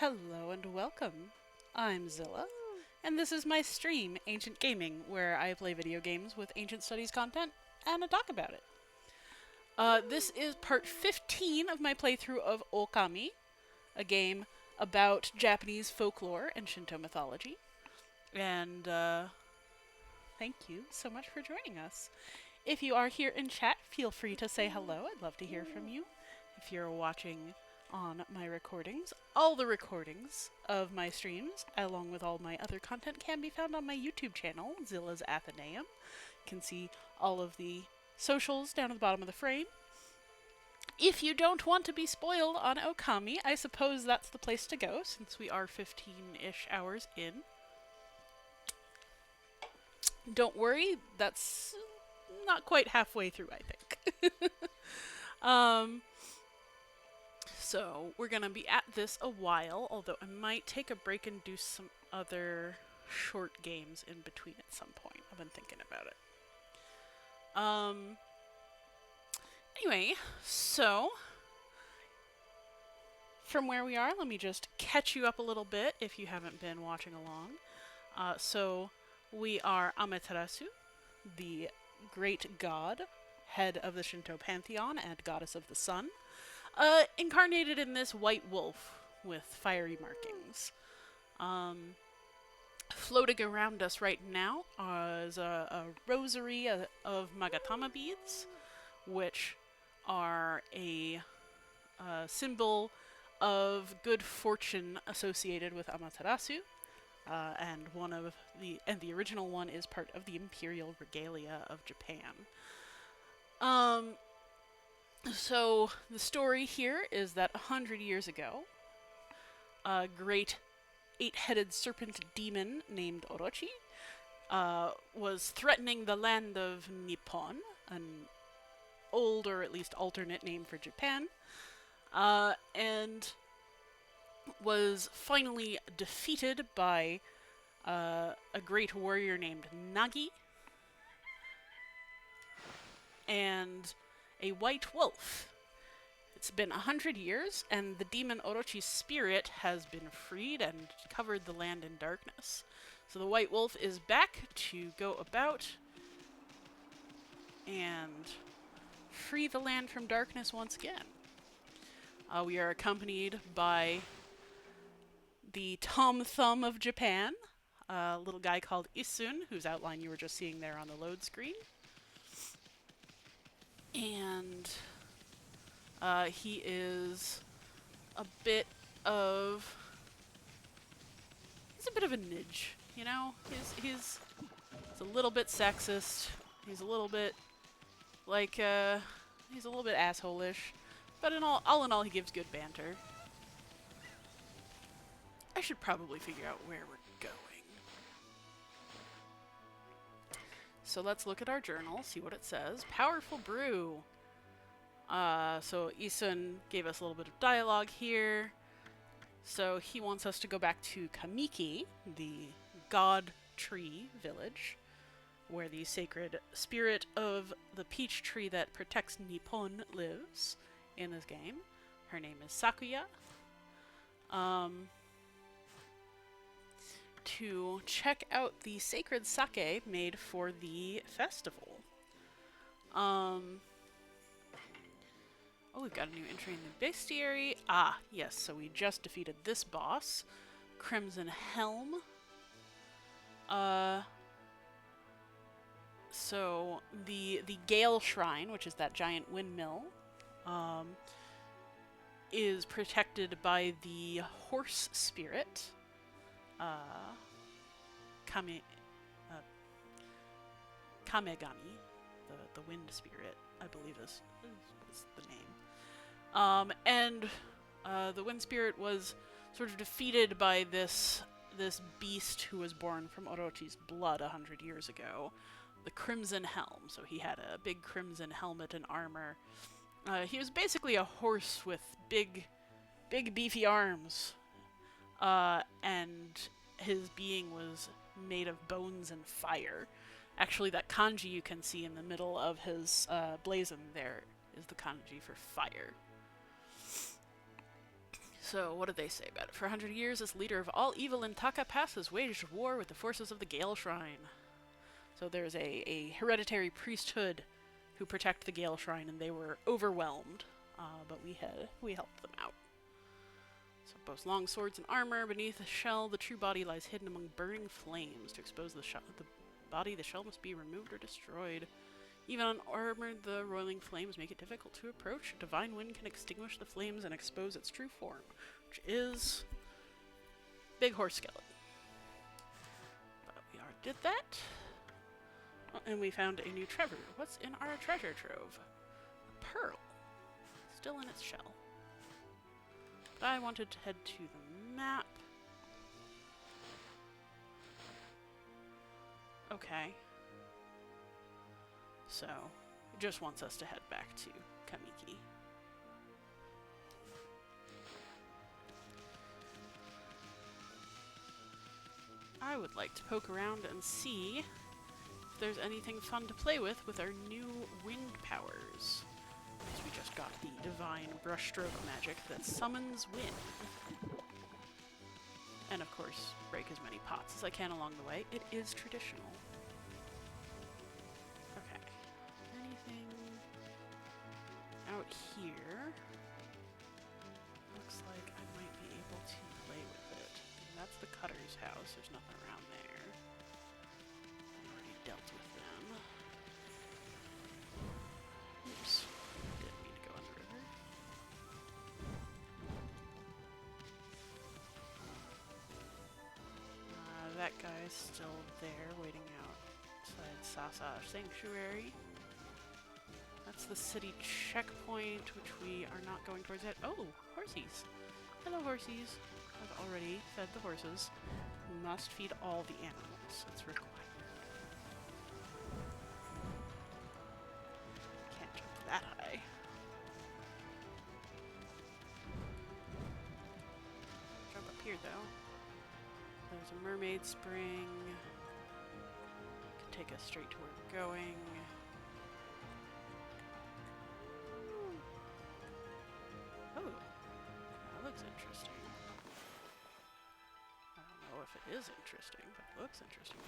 Hello and welcome. I'm Zilla, and this is my stream, Ancient Gaming, where I play video games with ancient studies content and I talk about it. This is part 15 of my playthrough of Okami, a game about Japanese folklore and Shinto mythology. And thank you so much for joining us. If you are here in chat, feel free to say hello. I'd love to hear from you. If you're watching on my recordings, all the recordings of my streams, along with all my other content, can be found on my YouTube channel, Zilla's Athenaeum. You can see all of the socials down at the bottom of the frame. If you don't want to be spoiled on Okami, I suppose that's the place to go, since we are 15-ish hours in. Don't worry, that's not quite halfway through, I think. So we're gonna be at this a while, although I might take a break and do some other short games in between at some point. I've been thinking about it. Anyway, so from where we are, let me just catch you up a little bit if you haven't been watching along. So we are Amaterasu, the great god, head of the Shinto pantheon and goddess of the sun, incarnated in this white wolf with fiery markings. Floating around us right now is a rosary of Magatama beads, which are a symbol of good fortune associated with Amaterasu. And the original one is part of the imperial regalia of Japan. So the story here is that 100 years ago, a great 8-headed serpent demon named Orochi was threatening the land of Nippon, an old or at least alternate name for Japan, and was finally defeated by a great warrior named Nagi and a white wolf. It's been 100 years, and the demon Orochi's spirit has been freed and covered the land in darkness. So the white wolf is back to go about and free the land from darkness once again. We are accompanied by the Tom Thumb of Japan, a little guy called Isun, whose outline you were just seeing there on the load screen. And he is a bit of a nidge, you know? He's a little bit sexist. He's a little bit like he's a little bit asshole-ish. But all in all, he gives good banter. I should probably figure out where we're going. So let's look at our journal, see what it says. Powerful brew. So Isun gave us a little bit of dialogue here. So he wants us to go back to Kamiki, the god tree village, where the sacred spirit of the peach tree that protects Nippon lives in this game. Her name is Sakuya. To check out the sacred sake made for the festival. Oh, we've got a new entry in the bestiary. Ah, yes, so we just defeated this boss, Crimson Helm. So the Gale Shrine, which is that giant windmill, is protected by the horse spirit, Kamegami, the wind spirit, I believe is the name. And the wind spirit was sort of defeated by this beast who was born from Orochi's blood 100 years ago, the Crimson Helm. So he had a big crimson helmet and armor. He was basically a horse with big beefy arms, and his being was made of bones and fire. Actually, that kanji you can see in the middle of his blazon there is the kanji for fire. So, what did they say about it? For 100 years, this leader of all evil in Taka Pass has waged war with the forces of the Gale Shrine. So there's a hereditary priesthood who protect the Gale Shrine, and they were overwhelmed, but we helped them out. So boasts long swords and armor. Beneath the shell, the true body lies hidden among burning flames. To expose the body, the shell must be removed or destroyed. Even unarmored, the roiling flames make it difficult to approach. A divine wind can extinguish the flames and expose its true form, which is big horse skeleton. But we already did that. Oh, and we found a new treasure. What's in our treasure trove? A pearl. Still in its shell. But I wanted to head to the map. Okay. So, it just wants us to head back to Kamiki. I would like to poke around and see if there's anything fun to play with our new wind powers. Because we just got the divine brushstroke magic that summons wind. And of course, break as many pots as I can along the way. It is traditional. Okay. Anything out here? Looks like I might be able to play with it. And that's the cutter's house. There's nothing around there. I already dealt with them. Oops. Didn't mean to go on the river. That guy's still there, waiting outside Sasa Sanctuary. That's the city checkpoint, which we are not going towards yet. Oh, horsies. Hello, horsies. I've already fed the horses. We must feed all the animals. It's required. Can't jump that high. Jump up here, though. There's a mermaid spring. Could take us straight to where we're going. Oh, that looks interesting. I don't know if it is interesting, but it looks interesting.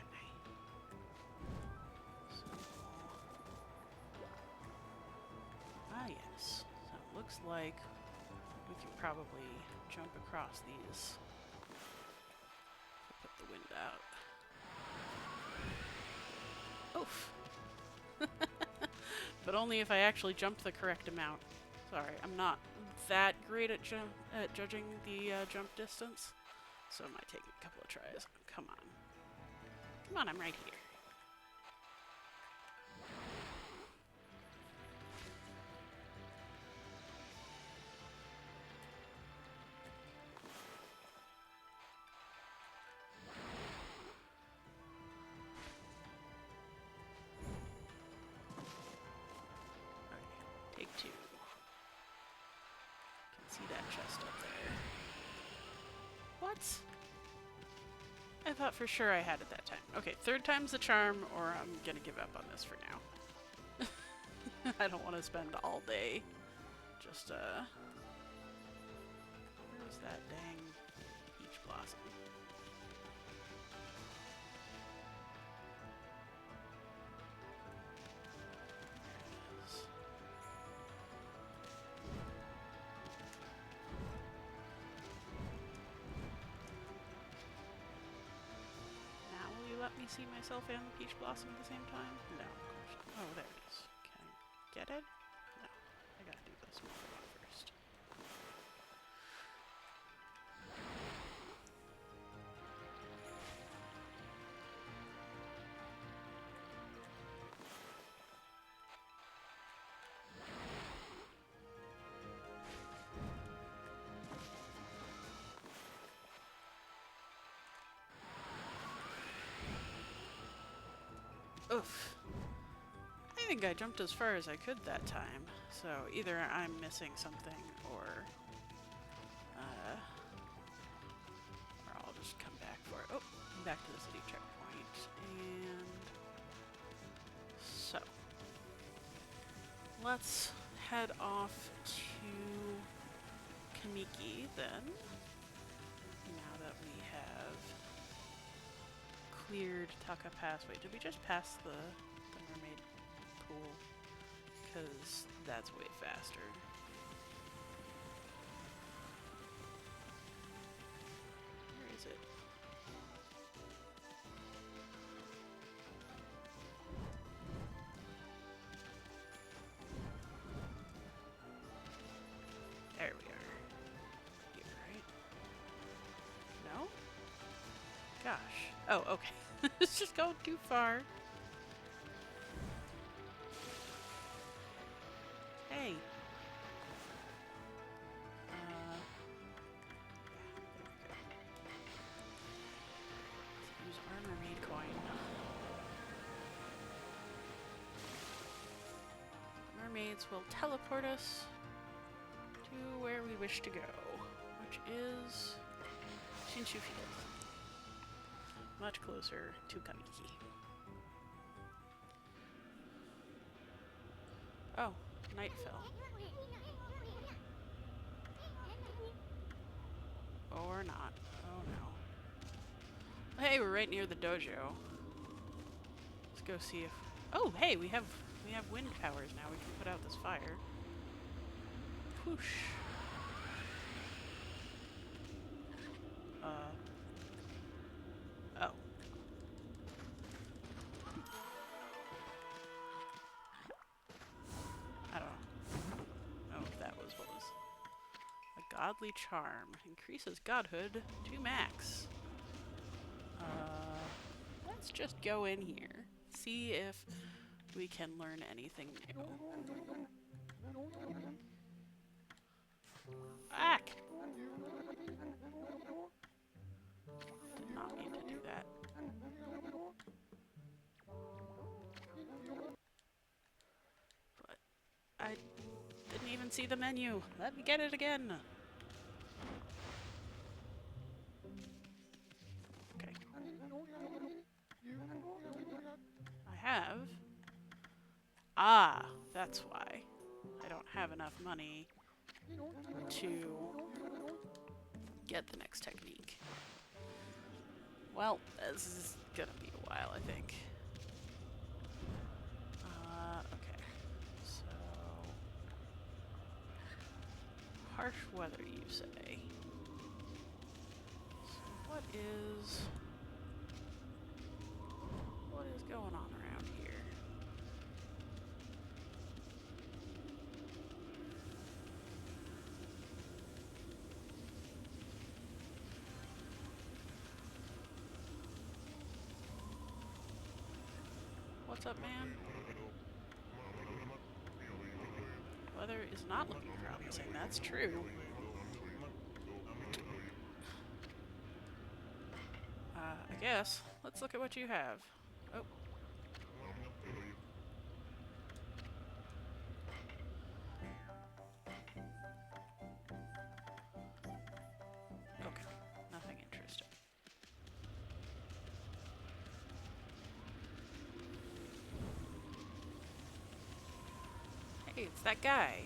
Okay. So, yes. So it looks like we can probably jump across these. Put the wind out. Oof. But only if I actually jump the correct amount. Sorry, I'm not that great at judging the jump distance, so it might take a couple of tries. Come on. Come on, I'm right here. Take two. Can see that chest up there. What? I thought for sure I had it that time. Okay, third time's the charm, or I'm gonna give up on this for now. I don't want to spend all day just, where's that dang peach blossom? Let me see myself and the peach blossom at the same time? No, of course not. Oh, there it is. Can I get it? No. I gotta do this one first. Oof. I think I jumped as far as I could that time. So either I'm missing something or I'll just come back for it. Oh, back to the city checkpoint. And so let's head off to Kamiki then. Now that we have cleared Taka Pass. Wait, did we just pass the mermaid pool? Because that's way faster. Where is it? There we are. Here, right? No? Gosh. Oh, okay. It's just going too far. Hey. There we go. Let's use our mermaid coin. Mermaids will teleport us to where we wish to go, which is Shinshu Field. Much closer to Kamiki. Oh, night fell. Or not. Oh no. Hey, we're right near the dojo. Let's go see if... Oh, hey, we have wind powers now. We can put out this fire. Whoosh. Oh. I don't know if that was what was... A godly charm. Increases godhood to max. Let's just go in here. See if we can learn anything new. Ack! Did not mean to do that. But I didn't even see the menu. Let me get it again. Okay. I have. Ah, that's why. I don't have enough money to get the next technique. Well, this is gonna be a while, I think. Okay. So... harsh weather, you say. So what is going on around here? What's up, man? Weather is not looking promising, that's true. I guess. Let's look at what you have. Oh. Okay, nothing interesting. Hey, it's that guy.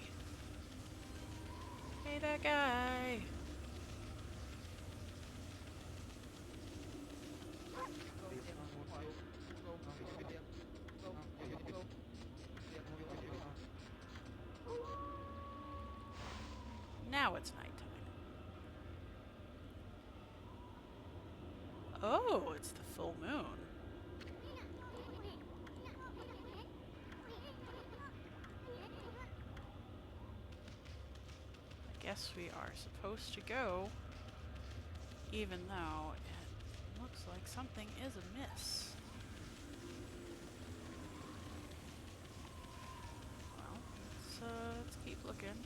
Hey, that guy. Now it's nighttime. Oh, it's the full moon. I guess we are supposed to go, even though it looks like something is amiss. Well, let's keep looking.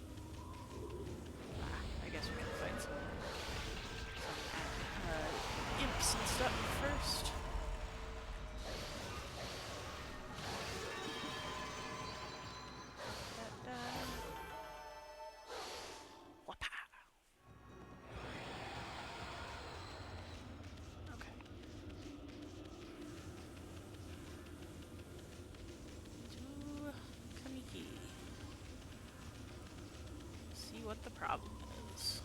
I guess we can fight some imps and stuff first. Okay. To Kamiki. what the problem is.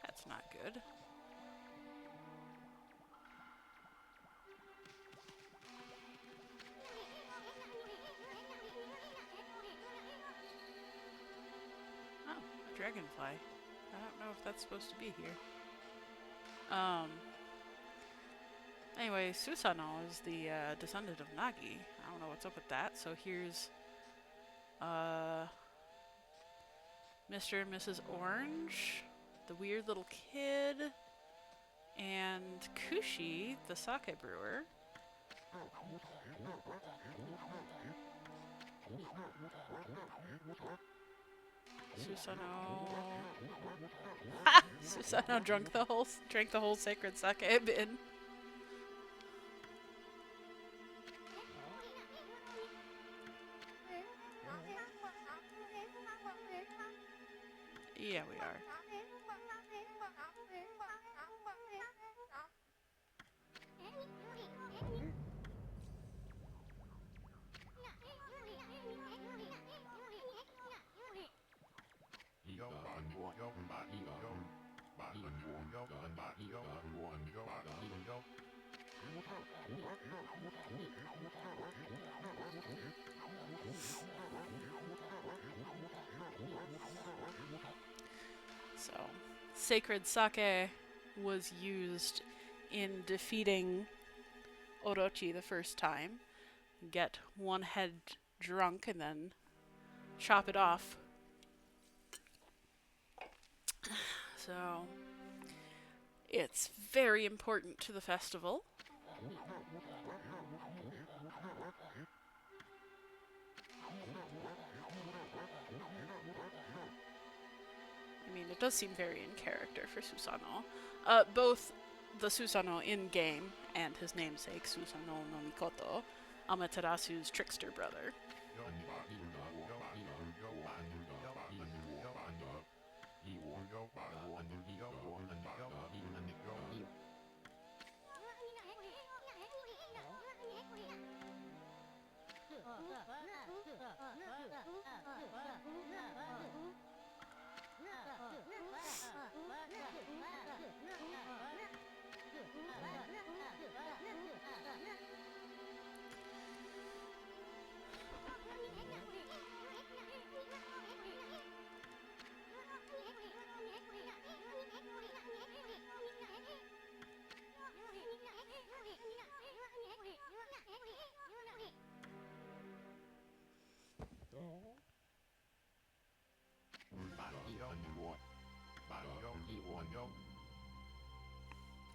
That's not good. Oh, a dragonfly. I don't know if that's supposed to be here. Anyway, Susanoo is the descendant of Nagi. I don't know what's up with that. So here's Mr. and Mrs. Orange, the weird little kid, and Kushi, the sake brewer. Susanoo. Ha! Susanoo drank the whole sacred sake bin. Yeah, we are. So, sacred sake was used in defeating Orochi the first time. Get one head drunk and then chop it off. So, it's very important to the festival. I mean, it does seem very in character for Susanoo. Both the Susanoo in-game and his namesake, Susanoo no Mikoto, Amaterasu's trickster brother.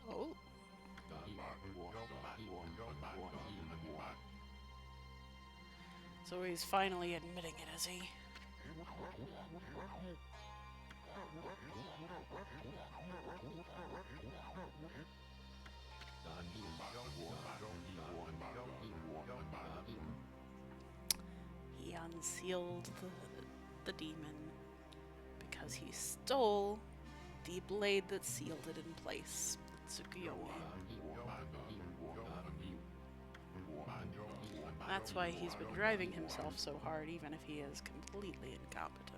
Oh. So he's finally admitting it, is he? He unsealed the demon because he stole the blade that sealed it in place, Tsukuyomi. That's why he's been driving himself so hard, even if he is completely incompetent.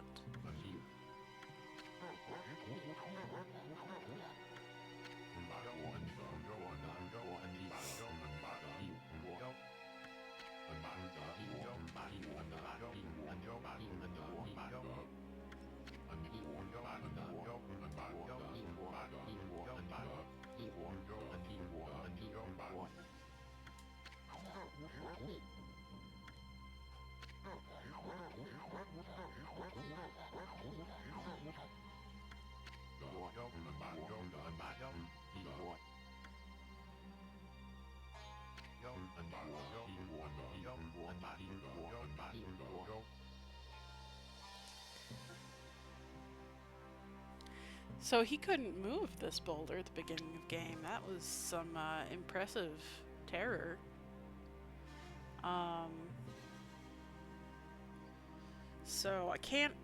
So he couldn't move this boulder at the beginning of the game. That was some impressive terror. So I can't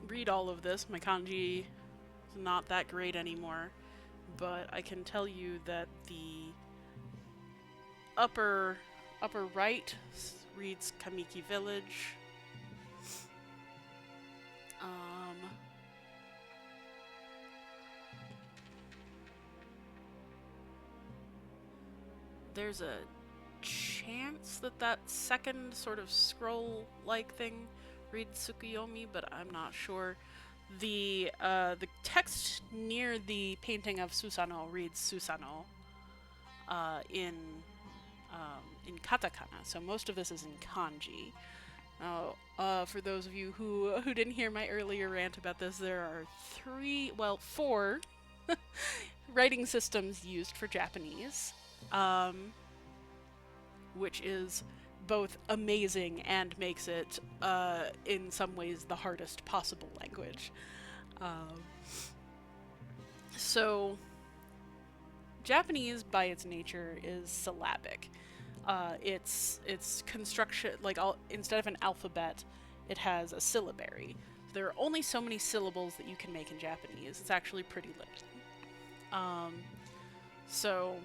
read all of this. My kanji is not that great anymore, but I can tell you that the upper right reads Kamiki Village. There's a chance that that second sort of scroll-like thing reads Tsukuyomi, but I'm not sure. The text near the painting of Susano reads Susano in katakana, so most of this is in kanji. Now, for those of you who didn't hear my earlier rant about this, there are four writing systems used for Japanese, which is both amazing and makes it, in some ways, the hardest possible language. So, Japanese, by its nature, is syllabic. Its construction, instead of an alphabet, it has a syllabary. There are only so many syllables that you can make in Japanese. It's actually pretty limited. So,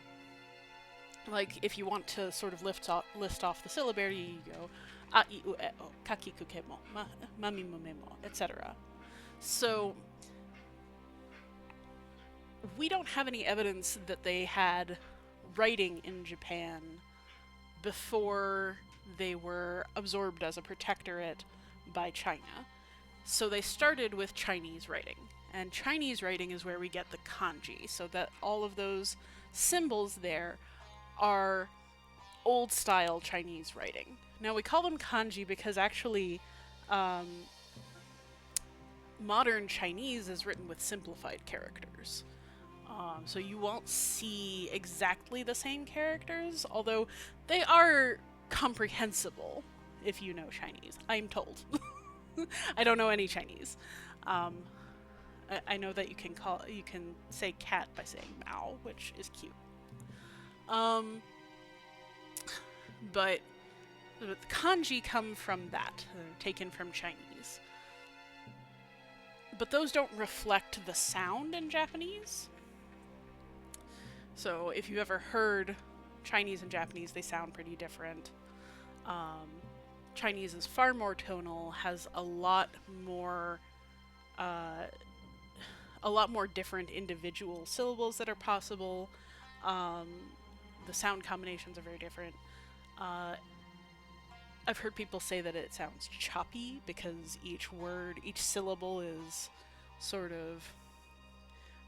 like, if you want to sort of list off the syllabary, you go a, I, u, e, o, kakiku kemo, mami mo memo, etc. So, we don't have any evidence that they had writing in Japan before they were absorbed as a protectorate by China. So they started with Chinese writing. And Chinese writing is where we get the kanji, so that all of those symbols there are old-style Chinese writing. Now, we call them kanji because actually modern Chinese is written with simplified characters. So you won't see exactly the same characters, although they are comprehensible if you know Chinese, I'm told. I don't know any Chinese. I know that you can say cat by saying Mao, which is cute. But the kanji come from that, taken from Chinese. But those don't reflect the sound in Japanese. So if you've ever heard Chinese and Japanese, they sound pretty different. Chinese is far more tonal, has a lot more different individual syllables that are possible. The sound combinations are very different. I've heard people say that it sounds choppy because each syllable is sort of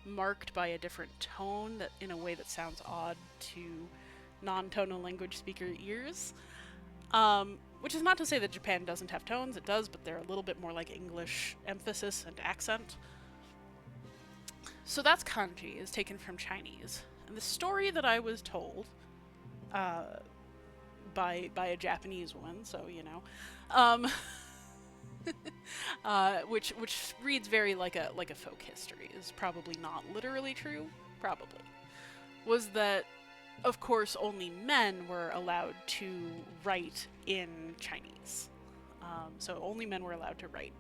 marked by a different tone that in a way that sounds odd to non-tonal language speaker ears. Which is not to say that Japan doesn't have tones, it does, but they're a little bit more like English emphasis and accent. So that's kanji, is taken from Chinese. And the story that I was told by a Japanese woman, so you know, which reads very like a folk history, is probably not literally true, probably, was that of course only men were allowed to write in Chinese. So only men were allowed to write.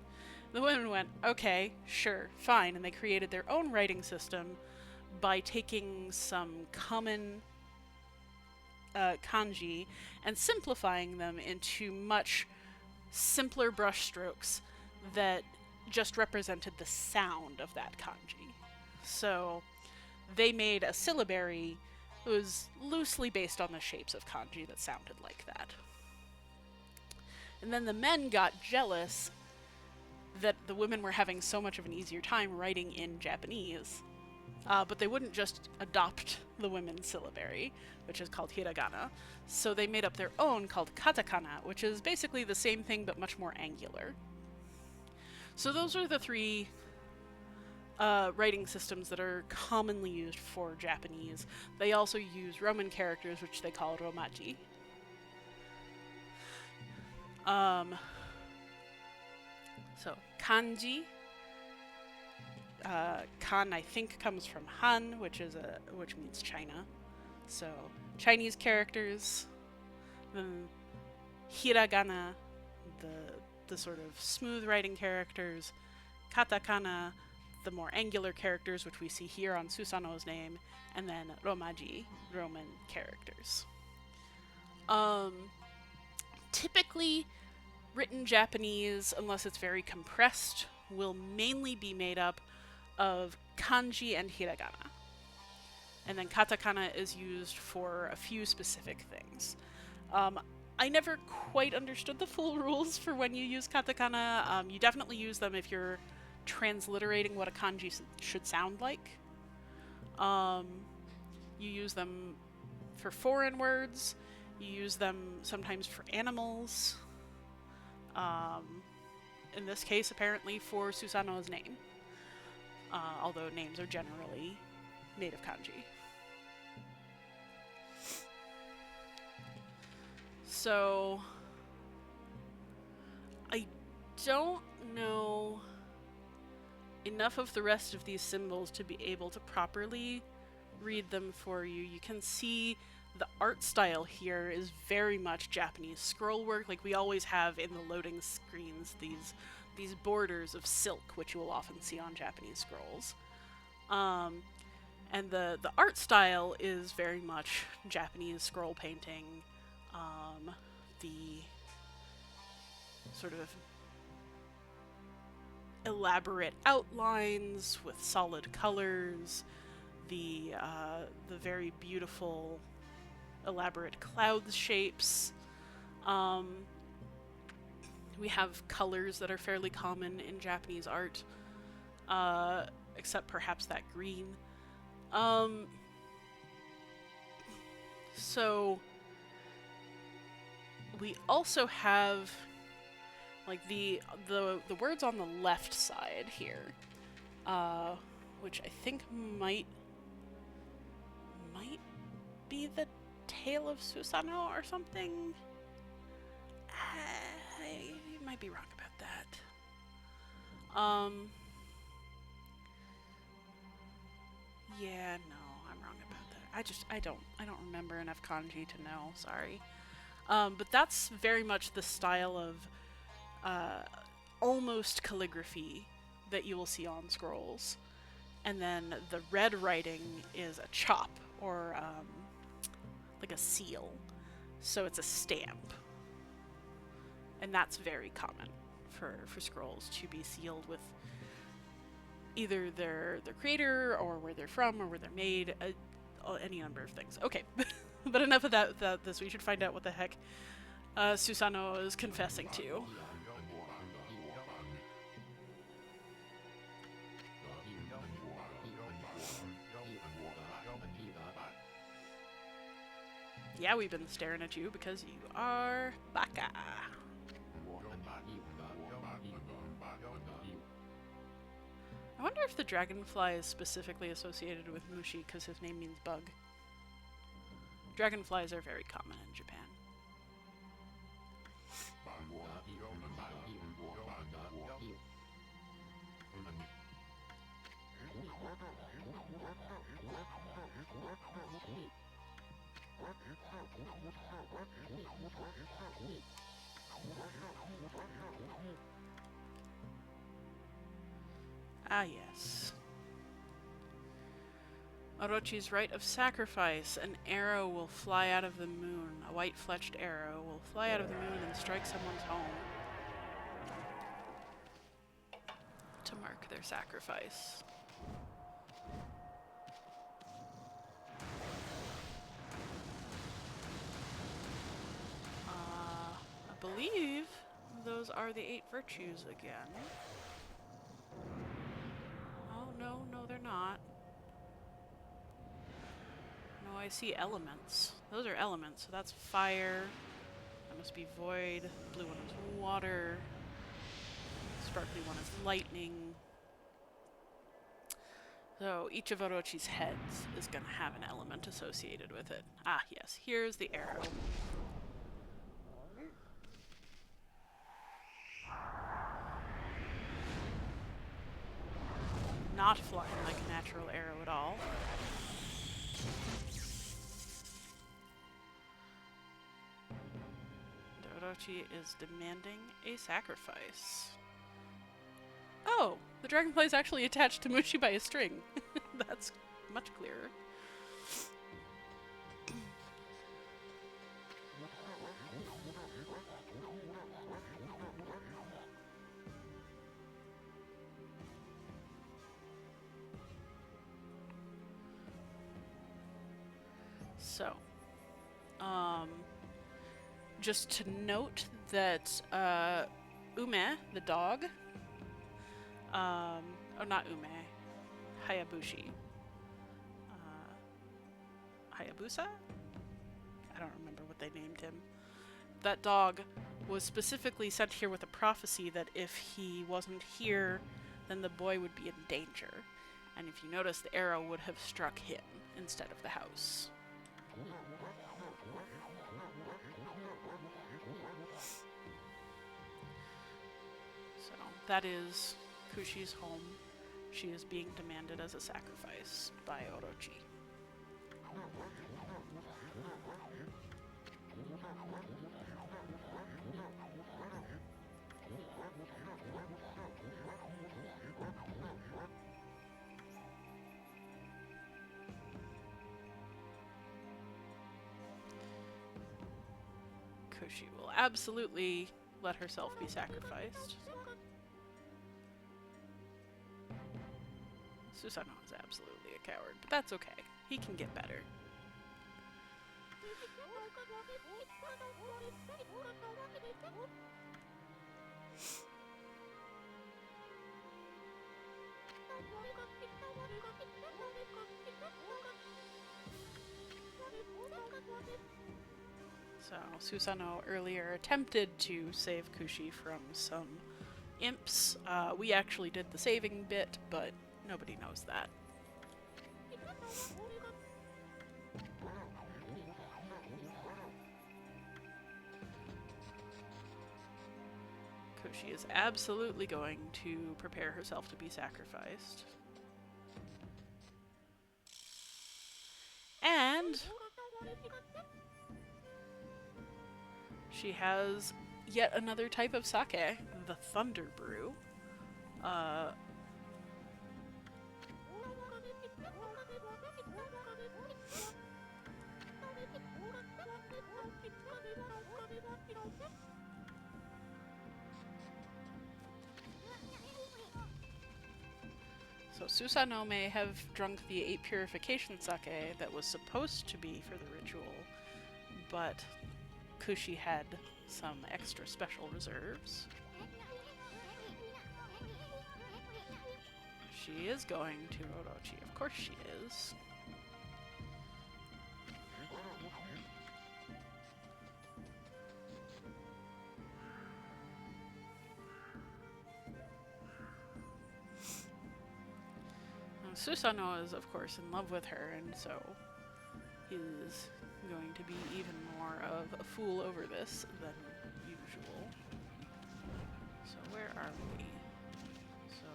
The women went, okay, sure, fine, and they created their own writing system by taking some common kanji and simplifying them into much simpler brushstrokes that just represented the sound of that kanji. So they made a syllabary that was loosely based on the shapes of kanji that sounded like that. And then the men got jealous that the women were having so much of an easier time writing in Japanese, but they wouldn't just adopt the women's syllabary, which is called hiragana, so they made up their own called katakana, which is basically the same thing but much more angular. So those are the three writing systems that are commonly used for Japanese. They also use Roman characters, which they call romaji. So kanji, kan I think comes from Han, which means China. So Chinese characters. Then hiragana, the the sort of smooth writing characters, katakana, the more angular characters, which we see here on Susanoo's name, and then romaji, Roman characters. Typically, written Japanese, unless it's very compressed, will mainly be made up of kanji and hiragana. And then katakana is used for a few specific things. I never quite understood the full rules for when you use katakana. You definitely use them if you're transliterating what a kanji should sound like. You use them for foreign words. You use them sometimes for animals. In this case, apparently for Susanoo's name. Although names are generally made of kanji. So, I don't know enough of the rest of these symbols to be able to properly read them for you. You can see the art style here is very much Japanese scroll work, like we always have in the loading screens, these borders of silk, which you will often see on Japanese scrolls. And the art style is very much Japanese scroll painting. The sort of elaborate outlines with solid colors, the very beautiful elaborate cloud shapes. We have colors that are fairly common in Japanese art, except perhaps that green. So we also have like the words on the left side here, which I think might be the Tale of Susanoo or something. You might be wrong about that. Yeah, no, I'm wrong about that. I don't remember enough kanji to know. Sorry. But that's very much the style of almost calligraphy that you will see on scrolls. And then the red writing is a chop, or like a seal. So it's a stamp. And that's very common for scrolls to be sealed with either their creator, or where they're from, or where they're made, any number of things. Okay, but enough of this. We should find out what the heck Susanoo is confessing to. Yeah, we've been staring at you because you are Waka. I wonder if the dragonfly is specifically associated with Mushi because his name means bug. Dragonflies are very common in Japan. Ah, yes. Orochi's rite of sacrifice. An arrow will fly out of the moon. A white-fletched arrow will fly out of the moon and strike someone's home to mark their sacrifice. I believe those are the 8 virtues again. Oh, no, they're not. No, I see elements. Those are elements, so that's fire. That must be void. Blue one is water. Sparkly one is lightning. So each of Orochi's heads is going to have an element associated with it. Ah, yes. Here's the arrow. Not flying like a natural arrow at all. Orochi is demanding a sacrifice. Oh, the dragonfly is actually attached to Mushi by a string. That's much clearer. So, just to note that Ume, the dog, oh, not Ume, Hayabushi, Hayabusa? I don't remember what they named him. That dog was specifically sent here with a prophecy that if he wasn't here, then the boy would be in danger. And if you notice, the arrow would have struck him instead of the house. So that is Kushi's home. She is being demanded as a sacrifice by Orochi. Kushi will absolutely let herself be sacrificed. Susanoo is absolutely a coward, but that's okay. He can get better. So, Susanoo earlier attempted to save Kushi from some imps. We actually did the saving bit, but nobody knows that. Kushi is absolutely going to prepare herself to be sacrificed. And she has yet another type of sake, the Thunder Brew. So Susanoo may have drunk the 8 purification sake that was supposed to be for the ritual, but Kushi had some extra special reserves. She is going to Orochi, of course she is. Susanoo is, of course, in love with her, and so is going to be even more of a fool over this than usual. So where are we? So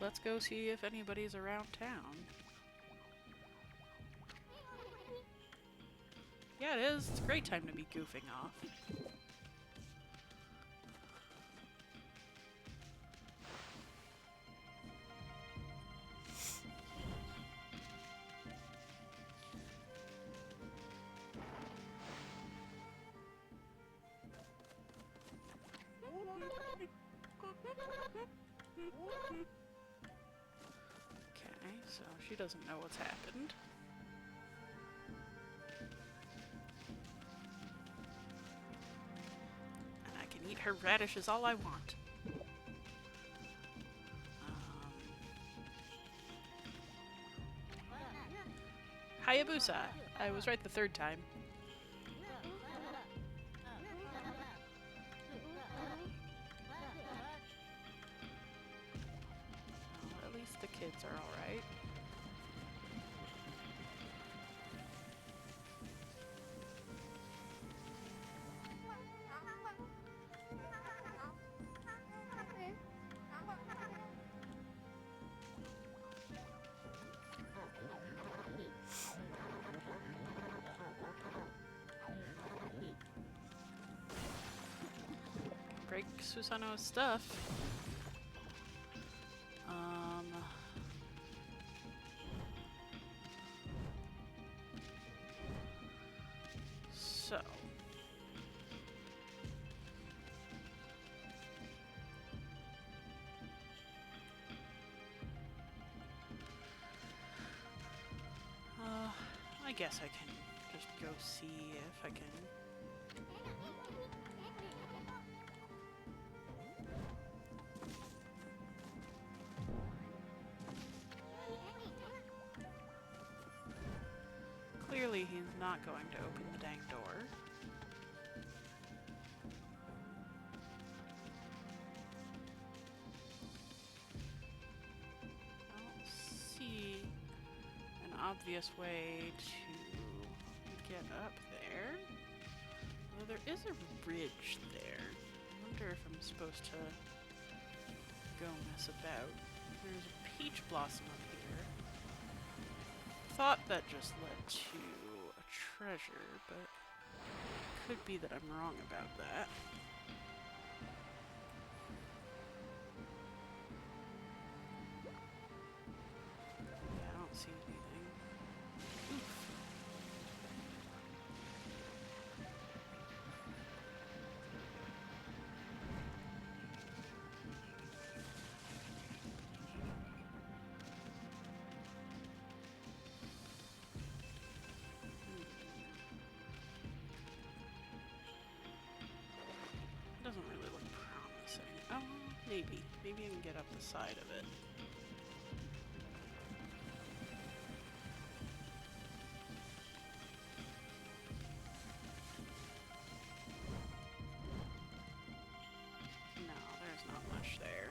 let's go see if anybody's around town. Yeah, it is. It's a great time to be goofing off. Okay, so she doesn't know what's happened. And I can eat her radishes all I want. Hayabusa! I was right the third time. The kids are alright. break Susanoo's stuff. So. I guess I can just go see if I can. Clearly he's not going to open the dang door. I don't see an obvious way to get up there. Although there is a bridge there. I wonder if I'm supposed to go mess about. There's a peach blossom up here. Thought that just led to a treasure, but could be that I'm wrong about that. Yeah, I don't see anything. Oof. Doesn't really look promising. Oh, maybe. Maybe I can get up the side of it. No, there's not much there.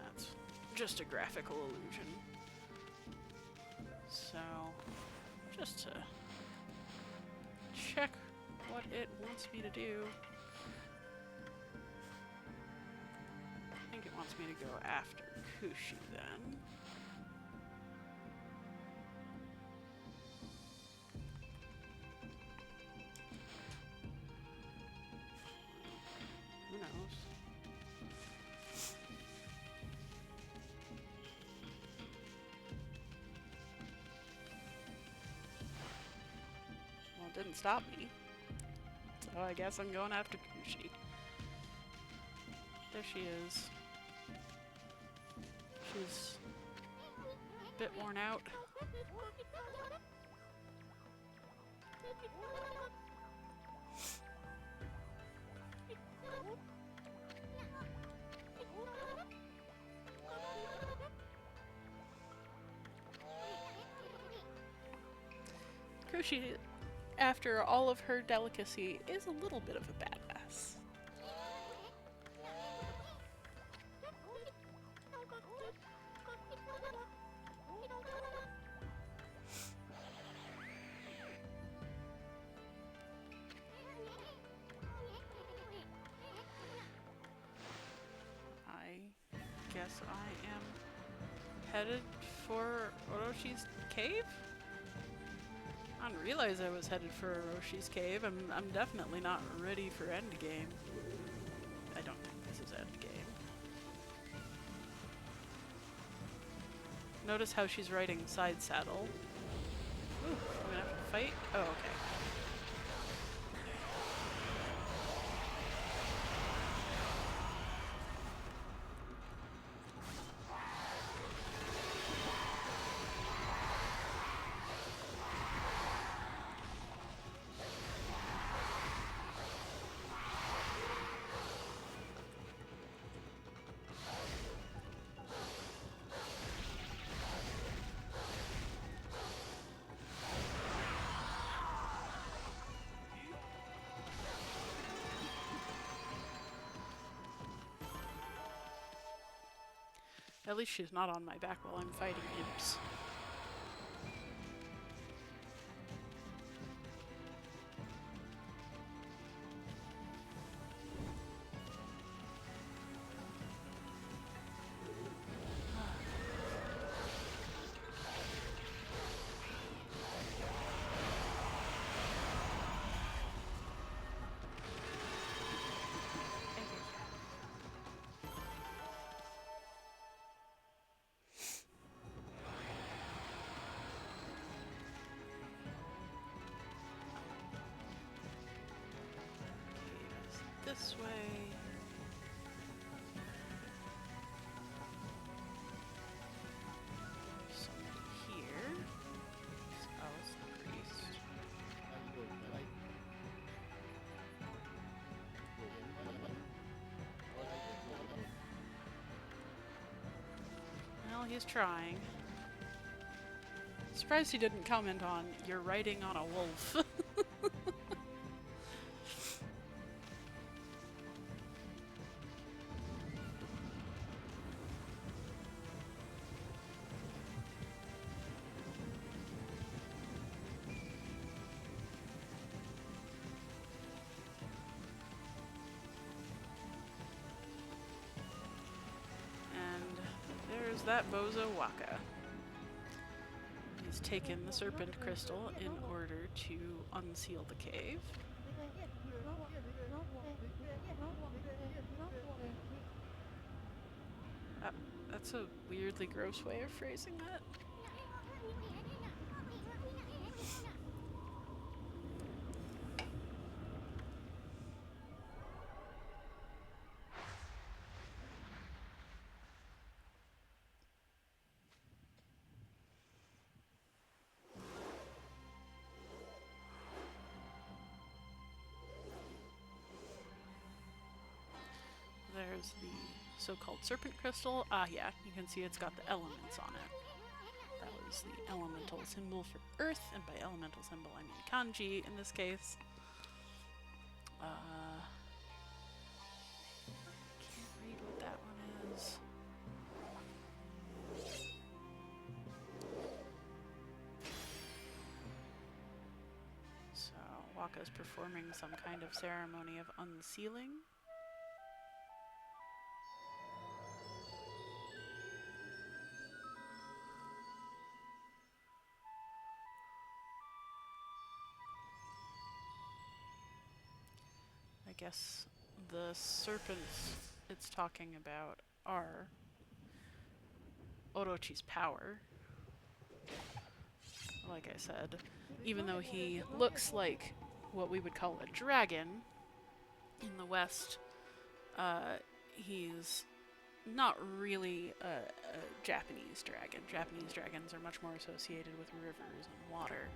That's just a graphical illusion. So, just to check what it wants me to do. I think it wants me to go after Kushi then. Who knows? Well, it didn't stop me. So I guess I'm going after Kushi. There she is. She's a bit worn out. Kushi, after all of her delicacy, is a little bit of a badass. I guess I am headed for Oroshi's cave? I didn't realize I was headed for Oroshi's cave. I'm definitely not ready for endgame. I don't think this is endgame. Notice how she's riding side saddle. Ooh, I'm gonna have to fight? Oh, okay. At least she's not on my back while I'm fighting imps. this way. Somebody here. Oh, it's the priest. Well, he's trying. Surprised he didn't comment on, "You're riding on a wolf." And there's that bozo Waka. He's taken the serpent crystal in order to unseal the cave. That's a weirdly gross way of phrasing that. There's the so-called serpent crystal. Ah, yeah, you can see it's got the elements on it. That was the elemental symbol for earth, and by elemental symbol I mean kanji in this case. Can't read what that one is. So, Waka's performing some kind of ceremony of unsealing. I guess the serpents it's talking about are Orochi's power. Like I said, even though he looks like what we would call a dragon in the West, he's not really a Japanese dragon. Japanese dragons are much more associated with rivers and water.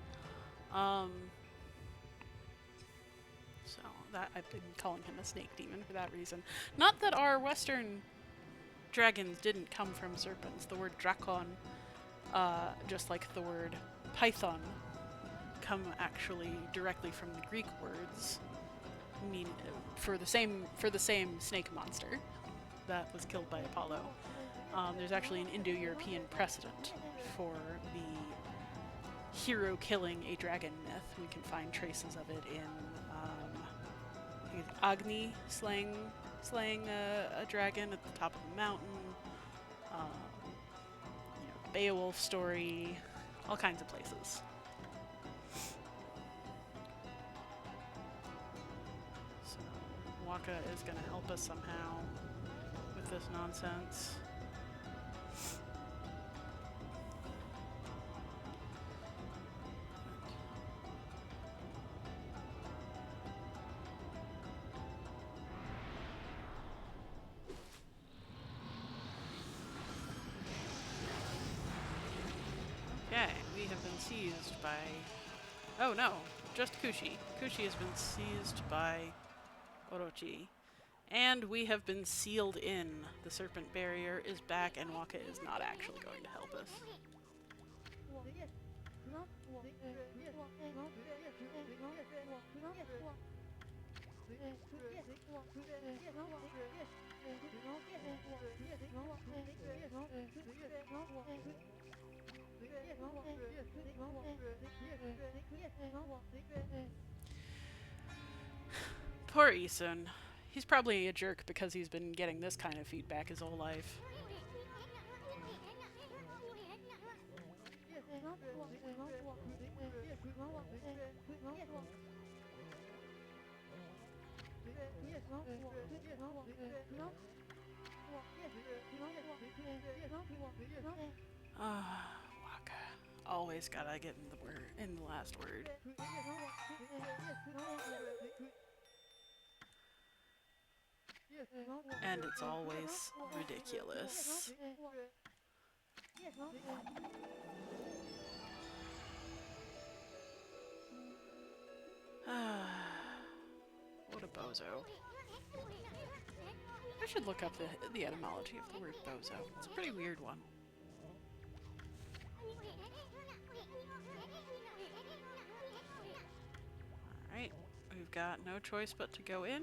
So that I've been calling him a snake demon for that reason. Not that our Western dragons didn't come from serpents. The word drakon, just like the word python, come actually directly from the Greek words, mean for the same snake monster that was killed by Apollo. There's actually an Indo-European precedent for the hero killing a dragon myth. We can find traces of it in Agni slaying a dragon at the top of a mountain. Beowulf story, all kinds of places. So Waka is going to help us somehow with this nonsense. Okay, we have been seized by... Oh no, just Kushi. Kushi has been seized by Orochi. And we have been sealed in. The serpent barrier is back and Waka is not actually going to help us. Poor Isun. He's probably a jerk because he's been getting this kind of feedback his whole life. Waka. Always gotta get in the last word. And it's always ridiculous. What a bozo. I should look up the etymology of the word bozo. It's a pretty weird one. Alright, we've got no choice but to go in.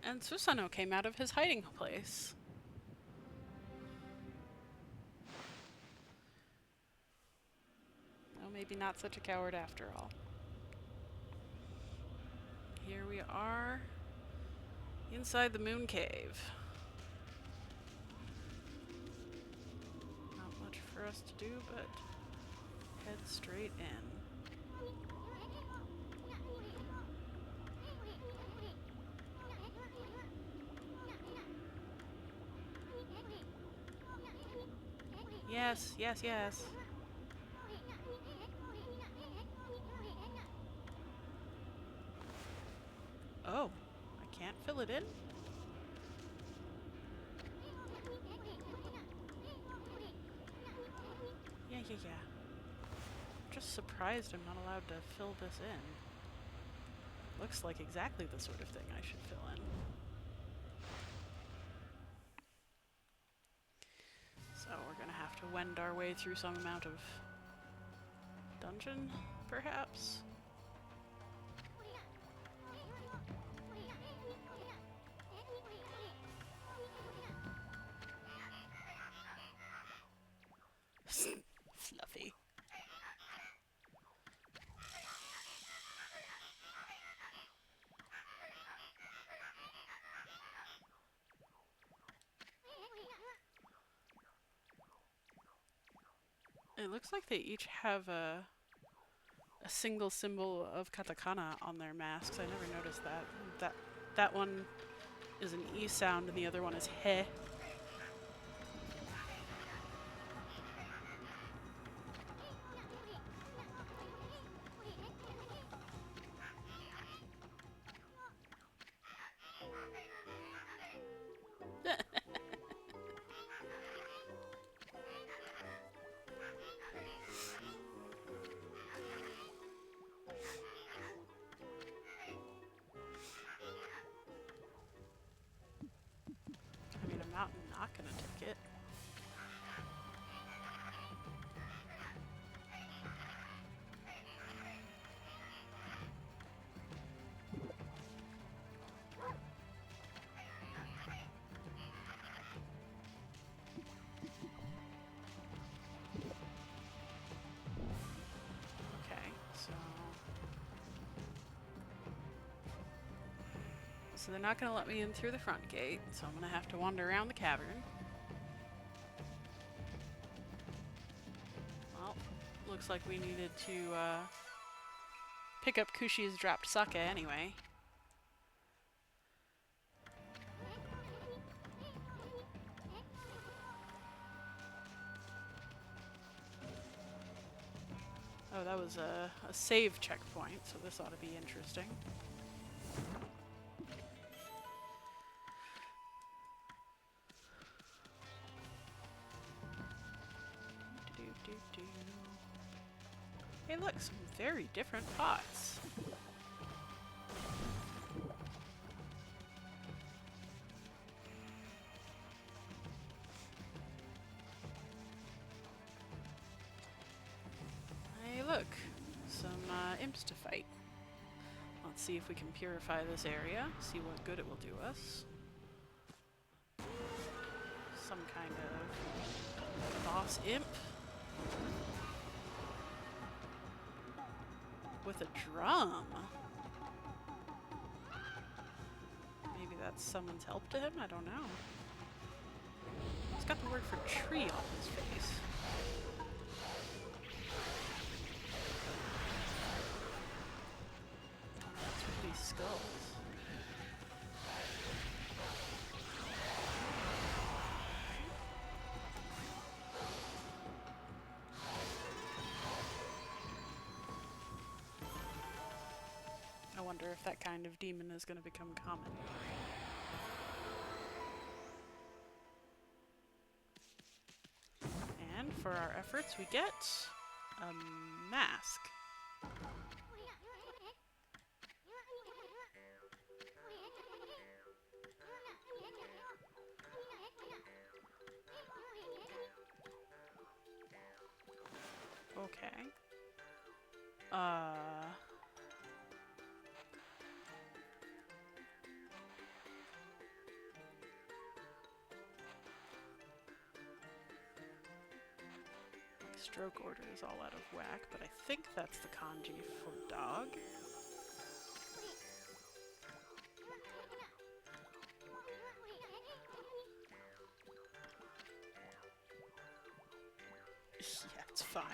And Susanoo came out of his hiding place. Well, maybe not such a coward after all. Here we are, inside the moon cave. Not much for us to do, but head straight in. Yes, yes, yes. Oh, I can't fill it in? Yeah. Just surprised I'm not allowed to fill this in. Looks like exactly the sort of thing I should fill in. So we're gonna have to wend our way through some amount of dungeon, perhaps? Fluffy. It looks like they each have a single symbol of katakana on their masks. I never noticed that. That one is an E sound and the other one is he. I mean, I'm not gonna take it. Okay, so they're not gonna let me in through the front gate, so I'm gonna have to wander around the cavern. Well, looks like we needed to pick up Kushi's dropped sake anyway. Oh, that was a save checkpoint, so this ought to be interesting. Hey look, some very different pots. Hey look, some imps to fight. Let's see if we can purify this area, see what good it will do us. Some kind of boss imp. With a drum. Maybe that's someone's help to him? I don't know. He's got the word for tree on his face. What's with these skulls? wonder if that kind of demon is going to become common. And for our efforts, we get a mask. Okay. Stroke order is all out of whack, but I think that's the kanji for dog. Yeah, it's fine.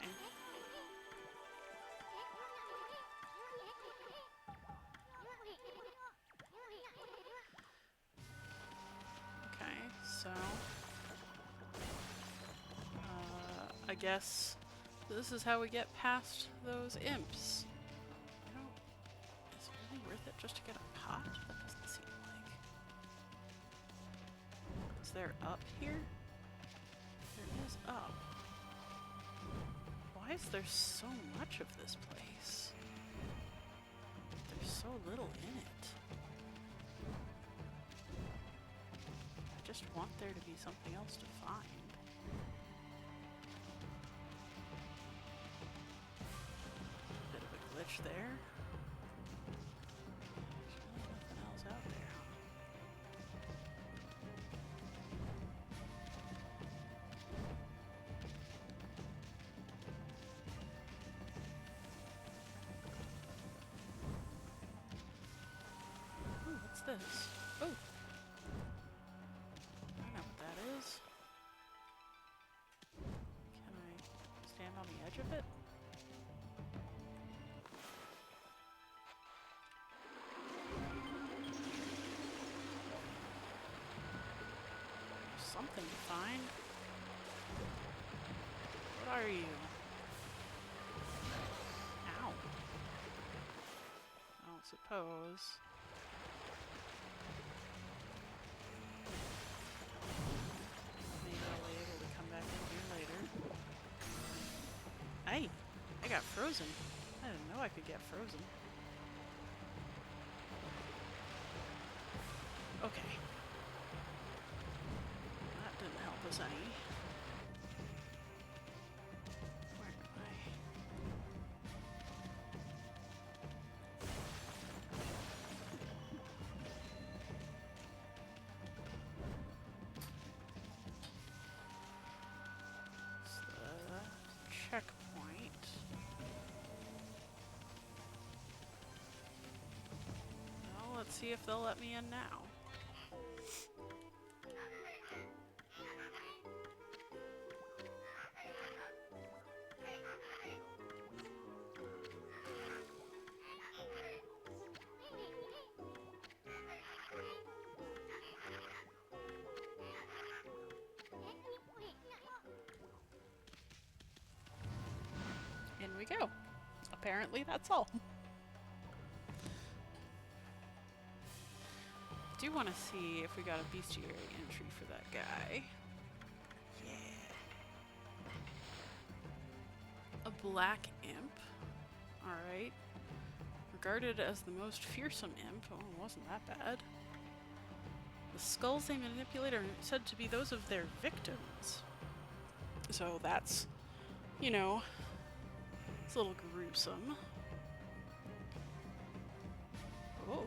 Okay, so I guess this is how we get past those imps. Is it really worth it just to get a pot? That doesn't seem like. Is there up here? There is up. Why is there so much of this place? There's so little in it. I just want there to be something else to find. Bit of a glitch there. There's really nothing else out there. Ooh, what's this? Oh! I know what that is. Can I stand on the edge of it? There's something to find. What are you? Ow. I don't suppose. Maybe I'll be able to come back in here later. Hey! I got frozen. I didn't know I could get frozen. Okay. That didn't help us any. Where am I? It's the checkpoint. Well, let's see if they'll let me in now. In we go. Apparently that's all. Do want to see if we got a bestiary entry for that guy. Yeah. A black imp. Alright. Regarded as the most fearsome imp. Oh, it wasn't that bad. The skulls they manipulate are said to be those of their victims. So that's, you know, it's a little gruesome. Oh.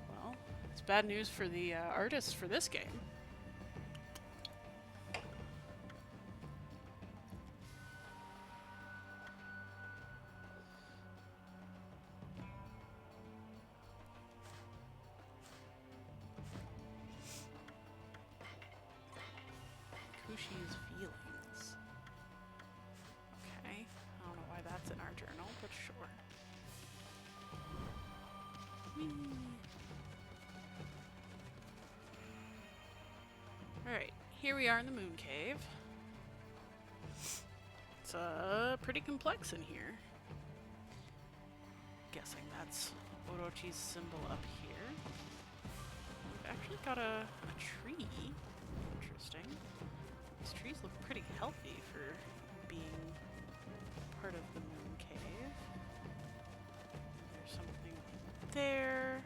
Well, it's bad news for the artists for this game. Kushi's feelings. Okay, I don't know why that's in our journal, but sure. Alright, here we are in the moon cave. It's pretty complex in here. Guessing that's Orochi's symbol up here. We've actually got a tree. Interesting. These trees look pretty healthy for being part of the moon cave. There's something there.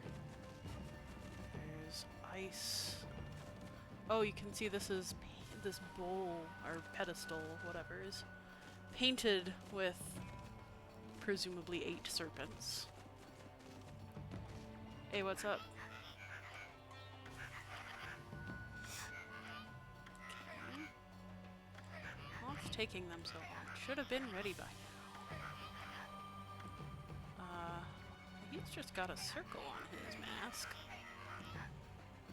There's ice. Oh, you can see this is this bowl or pedestal, whatever, is painted with presumably 8 serpents. Hey, what's up? Okay. What's taking them so long? Should have been ready by now. He's just got a circle on his mask.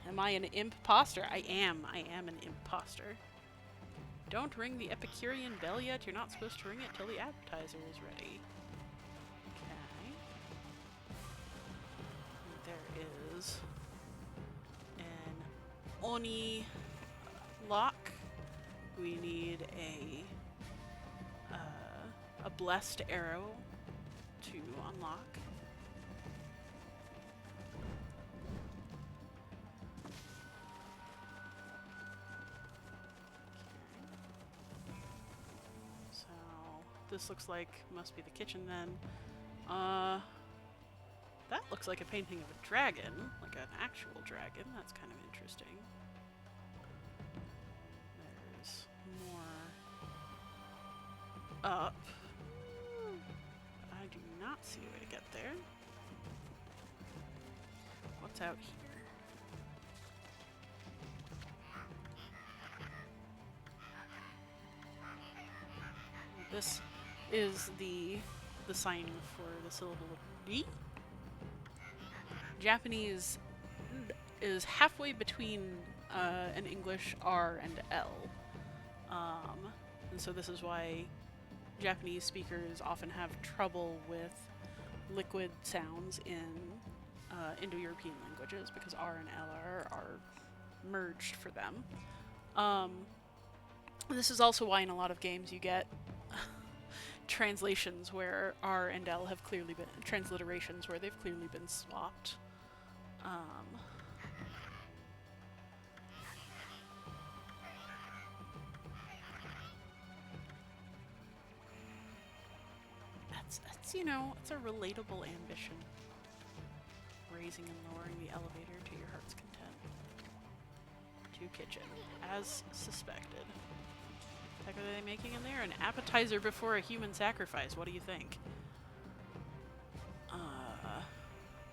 Am I an imposter? I am an imposter. Don't ring the Epicurean bell yet. You're not supposed to ring it till the appetizer is ready. Okay. There is an Oni lock. We need a blessed arrow to unlock. This looks like, must be the kitchen then. That looks like a painting of a dragon, like an actual dragon. That's kind of interesting. There's more up. I do not see a way to get there. What's out here? This is the sign for the syllable D. Japanese is halfway between an English R and L. And so this is why Japanese speakers often have trouble with liquid sounds in Indo-European languages because R and L are merged for them. This is also why in a lot of games you get translations where R and L have clearly been transliterations where they've clearly been swapped. That's you know, it's a relatable ambition. Raising and lowering the elevator to your heart's content. To kitchen, as suspected. What are they making in there? An appetizer before a human sacrifice. What do you think?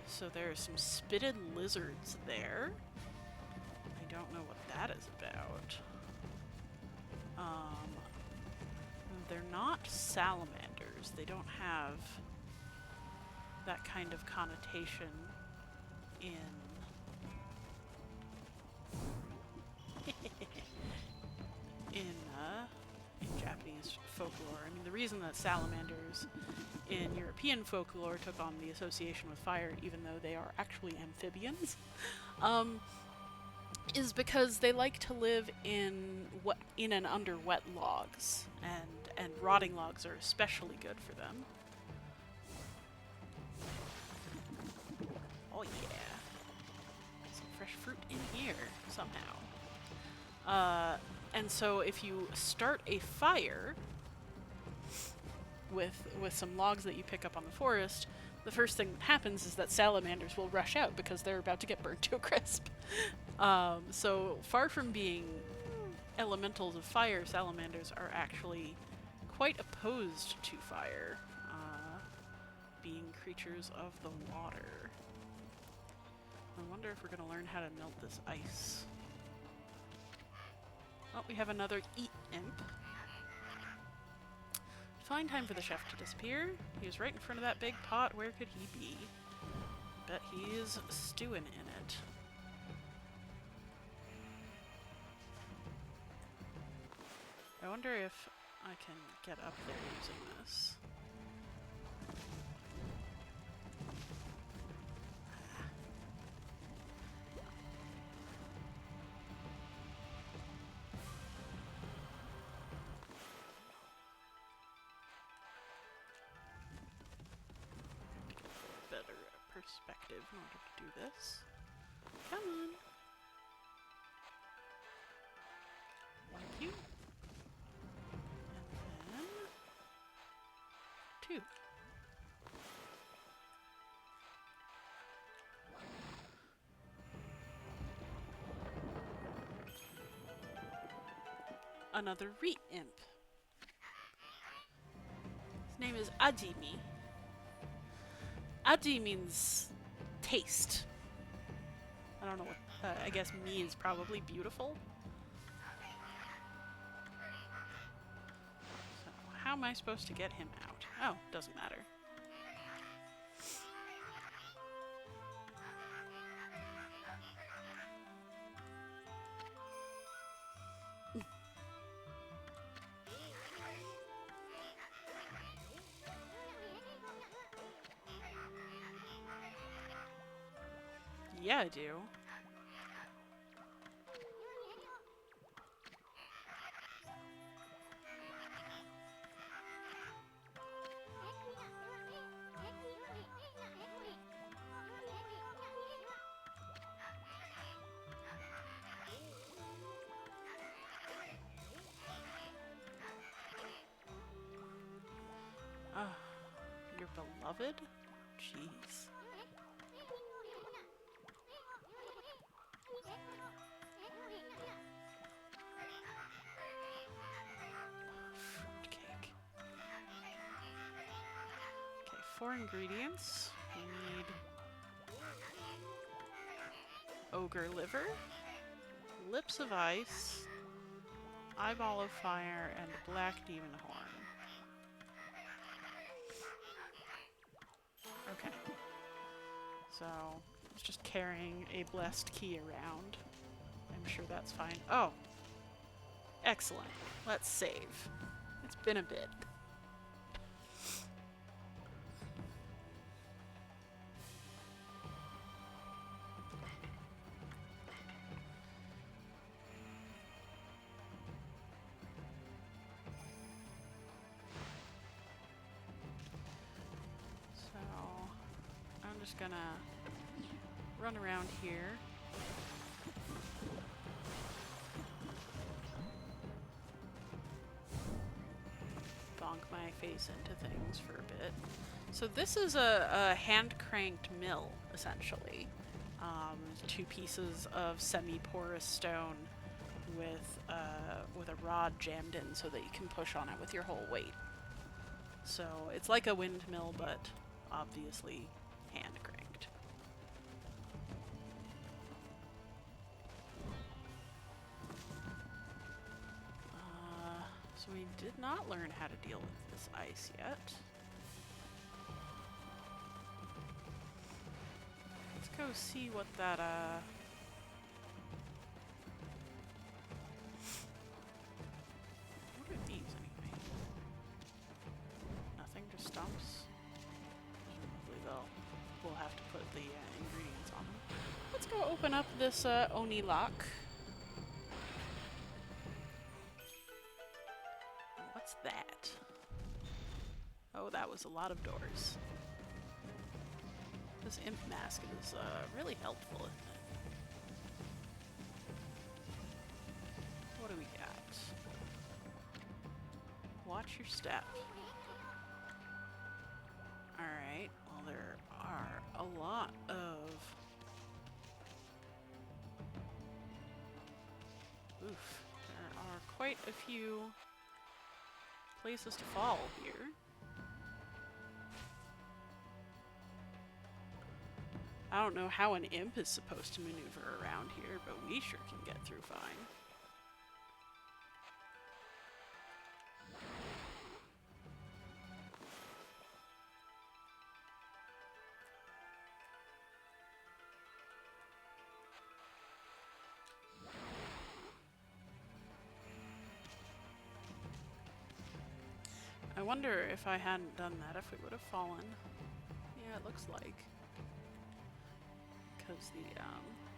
So there are some spitted lizards there. I don't know what that is about. They're not salamanders. They don't have that kind of connotation in in Japanese folklore. I mean, the reason that salamanders in European folklore took on the association with fire, even though they are actually amphibians, is because they like to live in and under wet logs, and rotting logs are especially good for them. Oh yeah, some fresh fruit in here somehow. And so if you start a fire with some logs that you pick up on the forest, the first thing that happens is that salamanders will rush out because they're about to get burnt to a crisp. So far from being elementals of fire, salamanders are actually quite opposed to fire, being creatures of the water. I wonder if we're going to learn how to melt this ice. Oh, we have another eat imp. Fine time for the chef to disappear. He was right in front of that big pot. Where could he be? Bet he's stewing in it. I wonder if I can get up there using this. perspective in order to do this. Come on. Thank you. And then 2. Another Reet imp. His name is Ajimi. Aji means taste. I don't know what, I guess mi is probably beautiful. So, how am I supposed to get him out? Oh, doesn't matter. Yeah, I do. Ah, your beloved? Jeez. Fruitcake. Okay, 4 ingredients. We need ogre liver, lips of ice, eyeball of fire, and black demon horn. Okay. So, it's just carrying a blessed key around. I'm sure that's fine. Oh! Excellent. Let's save. It's been a bit. So, I'm just gonna run around here. Bonk my face into things for a bit. So this is a hand-cranked mill, essentially. 2 pieces of semi-porous stone with a rod jammed in so that you can push on it with your whole weight. So it's like a windmill, but obviously hand-cranked. So we did not learn how to deal with this ice yet. Let's go see what that, what are these anyway? Nothing, just stumps. Presumably we'll have to put the ingredients on them. Let's go open up this Oni lock. What's that? Oh, that was a lot of doors. This imp mask is really helpful, isn't it? What do we got? Watch your step. Alright, well there are a lot of... Oof. There are quite a few places to fall here. I don't know how an imp is supposed to maneuver around here, but we sure can get through fine. I wonder if I hadn't done that, if we would have fallen. Yeah, it looks like. Because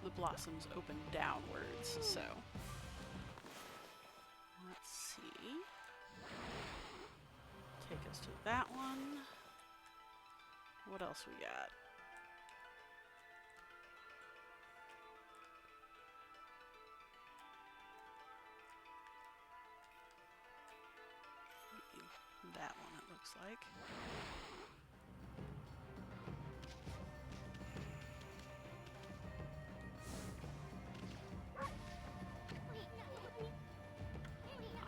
the blossoms open downwards, so. Let's see. Take us to that one. What else we got? looks like.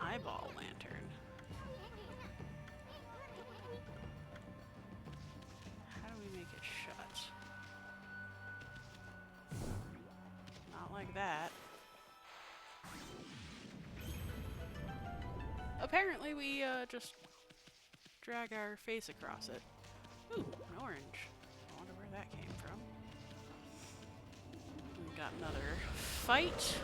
Eyeball lantern. How do we make it shut? Not like that. Apparently we just drag our face across it. Ooh, an orange. I wonder where that came from. We got another fight.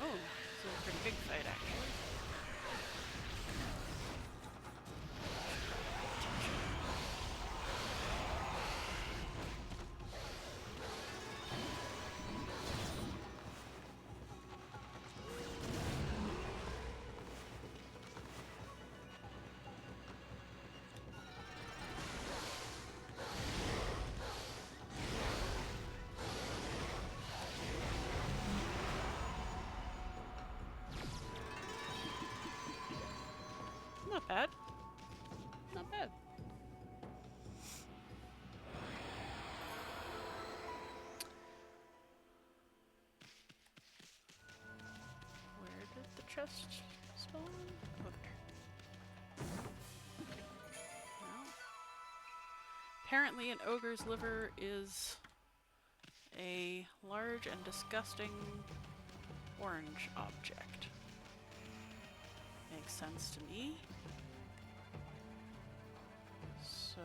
Oh, this is a pretty big fight actually. Not bad. Not bad. Where did the chest spawn? Oh, there. No. Apparently an ogre's liver is a large and disgusting orange object. Makes sense to me. So,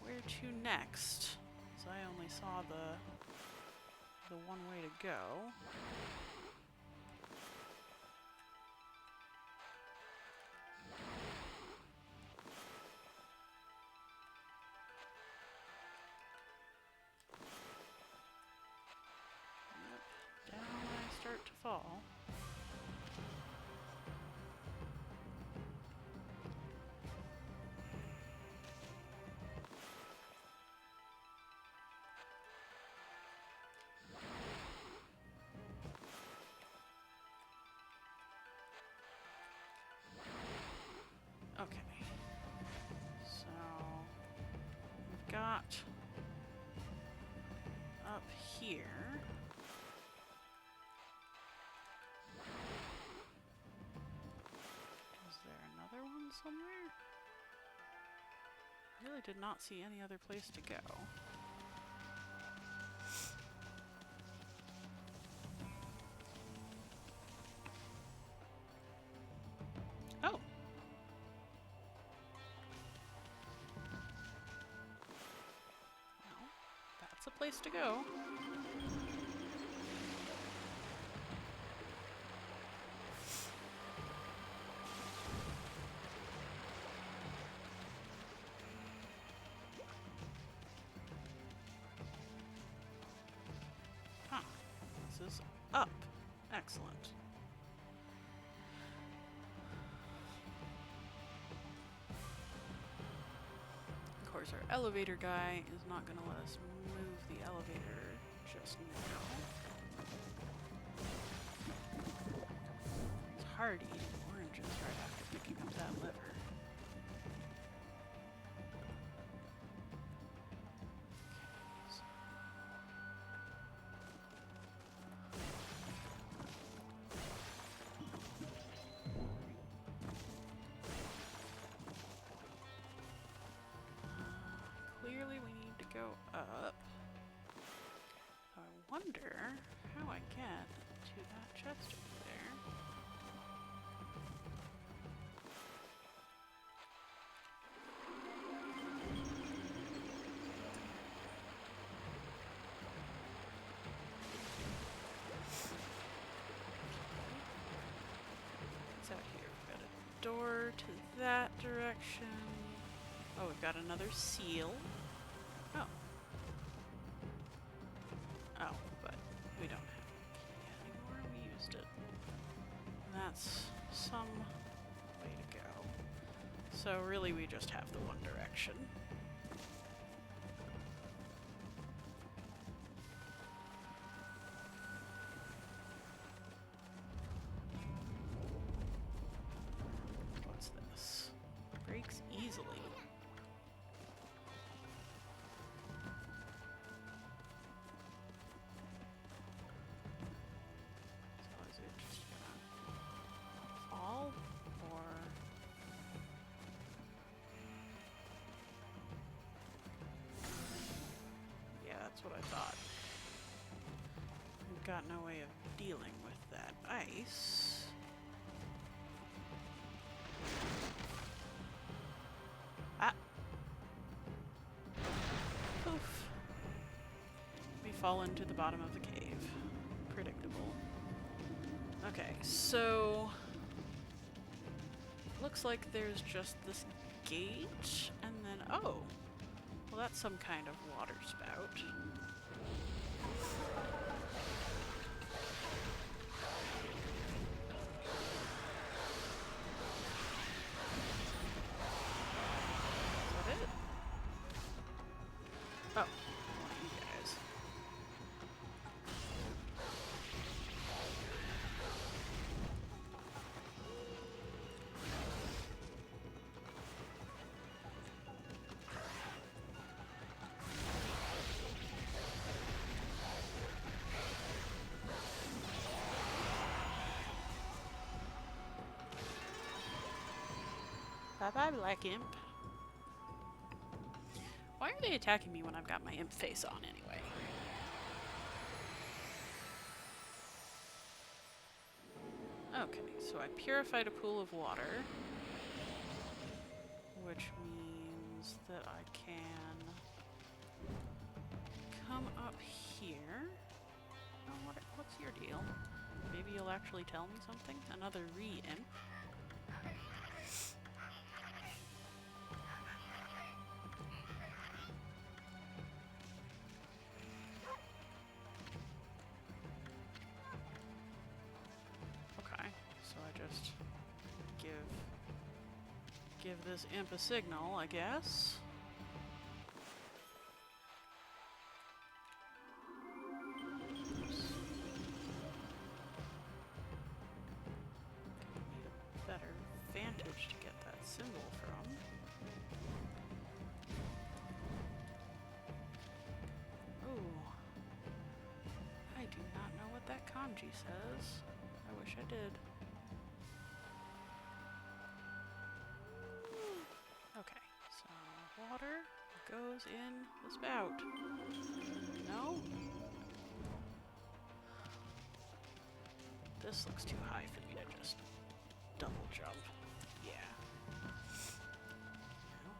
where to next? So I only saw the one way to go. Yep, down I start to fall. Okay, so we've got up here. Is there another one somewhere? Really did not see any other place to go. Oh! Well, that's a place to go. Huh. This is up. Excellent. Of course, our elevator guy is not going to let us move the elevator just now. It's hard eating oranges right after picking up that liver. Clearly we need to go up. I wonder how I get to that chest over there. What's out here? We've got a door to that direction. Oh, we've got another seal. Oh. Oh, but we don't have a key anymore. We used it. And that's some way to go. So really we just have the one direction. got no way of dealing with that ice. Ah! Poof. We fall into the bottom of the cave. Predictable. Okay, so... looks like there's just this gate, and then... oh! Well, that's some kind of water spout. Oh, you guys. Bye-bye, Black Imp. Why are they attacking me when I've got my imp face on anyway? Okay, so I purified a pool of water, which means that I can come up here. Oh, what's your deal? Maybe you'll actually tell me something? Another re-imp. Just give this imp a signal, I guess. Oops. Need a better vantage to get that symbol from. Ooh. I do not know what that kanji says. I wish I did. Okay, so water goes in the spout. No? This looks too high for me to just double jump. Yeah. No.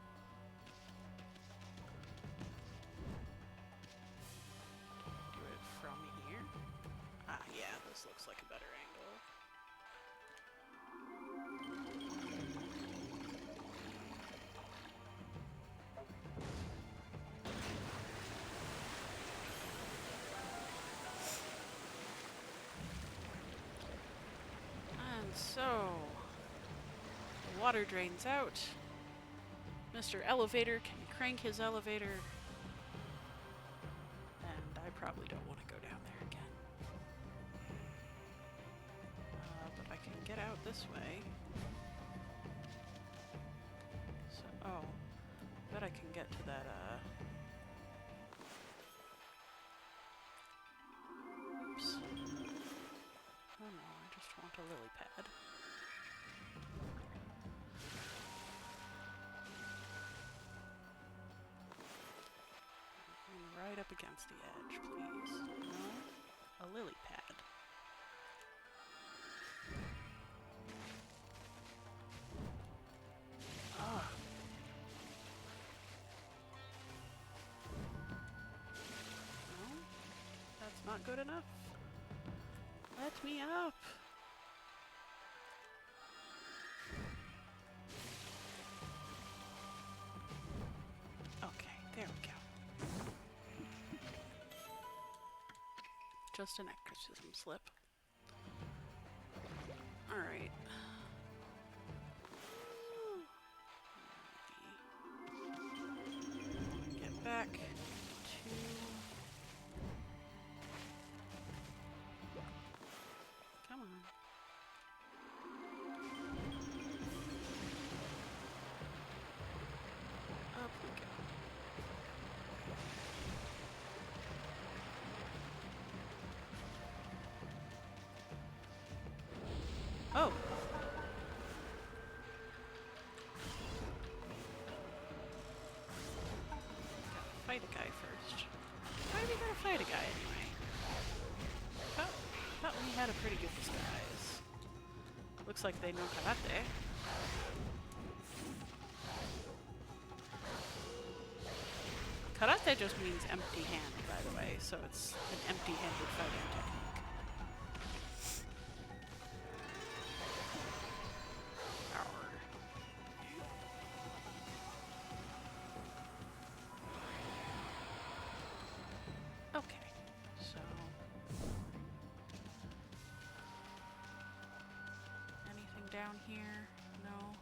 Do it from here. Ah, yeah, this looks like a better angle. So, the water drains out. Mr. Elevator can crank his elevator. And I probably don't want to go down there again. But I can get out this way. So, oh. Bet I can get to that, oops. Oh no, I just want a lily pad. And right up against the edge, please. No? A lily pad. Ah. No? That's not good enough. Let me up! Okay, there we go. Just an exorcism slip. Alright. Get back to... Come on. Up we go. Oh! Gotta fight a guy first. Why do we gotta fight a guy anyway? Huh? thought we had a pretty good disguise. Looks like they know karate. Karate just means empty hand, by the way, so it's an empty-handed fighting technique. Arr. Okay, so... anything down here? No?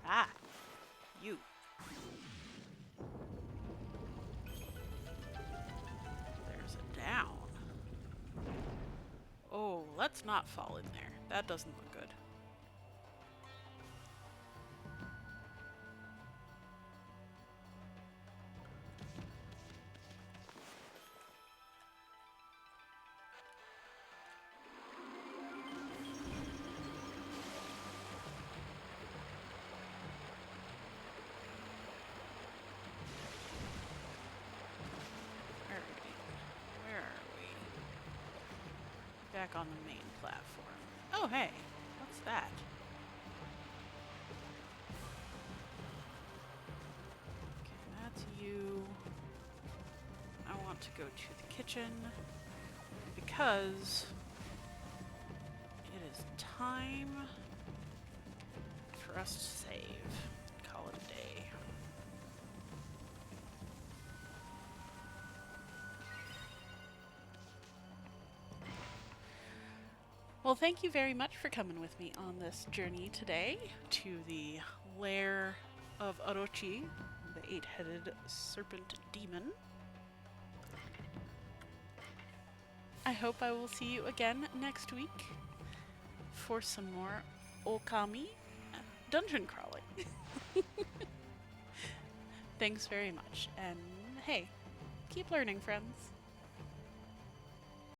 Ah! You! There's a down. Oh, let's not fall in there. That doesn't look good. Where are we? Back on the main platform. Oh, hey. What's that? Okay, that's you. I want to go to the kitchen because it is time for us to save. Call it a day. Well, thank you very much for coming with me on this journey today to the lair of Orochi, the 8-headed serpent demon. I hope I will see you again next week for some more Okami dungeon crawling. Thanks very much, and hey, keep learning, friends.